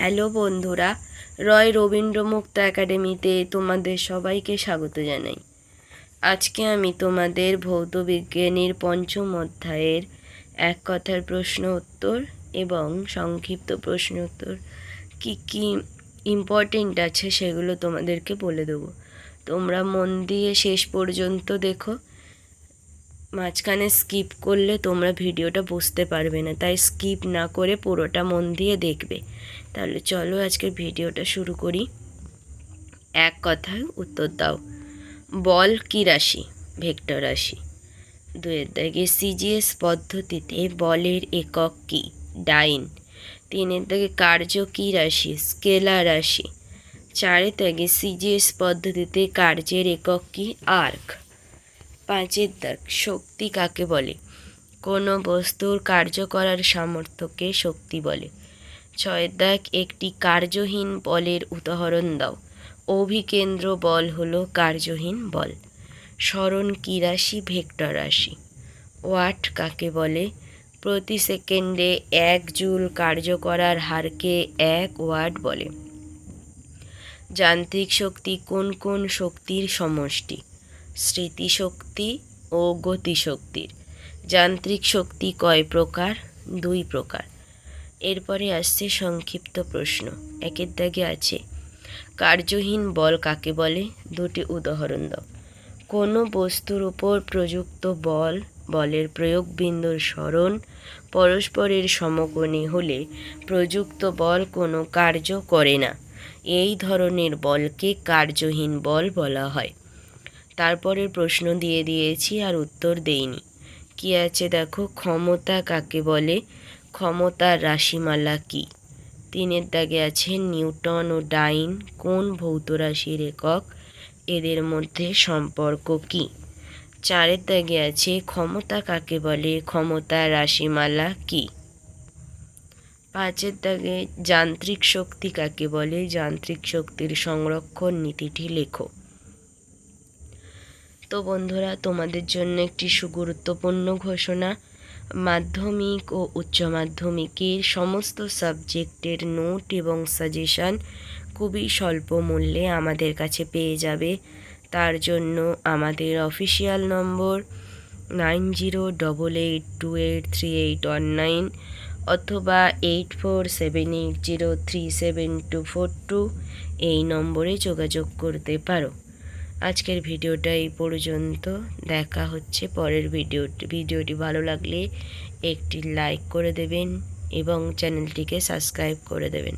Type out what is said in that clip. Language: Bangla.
হ্যালো বন্ধুরা, রয় রবীন্দ্র মুক্ত একাডেমিতে তোমাদের সবাইকে স্বাগত জানাই। আজকে আমি তোমাদের ভৌত বিজ্ঞানের পঞ্চম অধ্যায়ের এক কথার প্রশ্ন উত্তর এবং সংক্ষিপ্ত প্রশ্ন উত্তর কী কী ইম্পর্টেন্ট আছে সেগুলো তোমাদেরকে বলে দেবো। তোমরা মন দিয়ে শেষ পর্যন্ত দেখো। মাঝখানে স্কিপ করলে তোমরা ভিডিওটা বুঝতে পারবে না, তাই স্কিপ না করে পুরোটা মন দিয়ে দেখবে। তাহলে চলো আজকের ভিডিওটা শুরু করি। এক কথায় উত্তর দাও। বল কী রাশি? ভেক্টর রাশি। দুয়ের দাগে সিজিএস পদ্ধতিতে বলের একক কী? ডাইন। তিনের দাগে কার্য কী রাশি? স্কেলার রাশি। চারের দাগে সিজিএস পদ্ধতিতে কার্যের একক কী? আর্ক। পাঁচের দাগ শক্তি কাকে বলে? কোনো বস্তুর কার্য করার সামর্থ্যকে শক্তি বলে। ছয়ের দাগ একটি কার্যহীন বলের উদাহরণ দাও। অভিকেন্দ্র বল হলো কার্যহীন বল। সরণ কী রাশি? ভেক্টর রাশি। ওয়াট কাকে বলে? প্রতি সেকেন্ডে 1 জুল কার্য করার হারকে 1 ওয়াট বলে। যান্ত্রিক শক্তি কোন কোন শক্তির সমষ্টি? স্মৃতিশক্তি ও গতিশক্তির। যান্ত্রিক শক্তি কয় প্রকার? 2 প্রকার। এরপরে আসছে সংক্ষিপ্ত প্রশ্ন। একের দাগে আছে কার্যহীন বল কাকে বলে? 2টি উদাহরণ দাও। কোনো বস্তুর উপর প্রযুক্ত বলের প্রয়োগ বিন্দুর সরণ পরস্পরের সমকোণী হলে প্রযুক্ত বল কোনো কার্য করে না। এই ধরনের বলকে কার্যহীন বল বলা হয়। তারপরের প্রশ্ন দিয়ে দিয়েছি আর উত্তর দেইনি। কি আছে দেখো, ক্ষমতা কাকে বলে? ক্ষমতার রাশিমালা কি? 3-এর দাগে আছে নিউটন ও ডাইন কোন ভৌত রাশির একক? এদের মধ্যে সম্পর্ক কি? 4-এর দাগে আছে ক্ষমতা কাকে বলে? ক্ষমতার রাশিমালা কি? 5-এর দাগে যান্ত্রিক শক্তি কাকে বলে? যান্ত্রিক শক্তির সংরক্ষণ নীতিটি লেখো। তো বন্ধুরা, তোমাদের জন্য একটি সুগুরুত্বপূর্ণ ঘোষণা। মাধ্যমিক ও উচ্চ মাধ্যমিকের সমস্ত সাবজেক্টের নোট এবং সাজেশান খুবই স্বল্প মূল্যে আমাদের কাছে পেয়ে যাবে। তার জন্য আমাদের অফিসিয়াল নম্বর 9088283819 অথবা 8478037242 এই নম্বরে যোগাযোগ করতে পারো। আজকের ভিডিওটা এই পর্যন্ত। দেখা হচ্ছে পরের ভিডিওটি ভালো লাগলে একটি লাইক করে দেবেন এবং চ্যানেলটিকে সাবস্ক্রাইব করে দেবেন।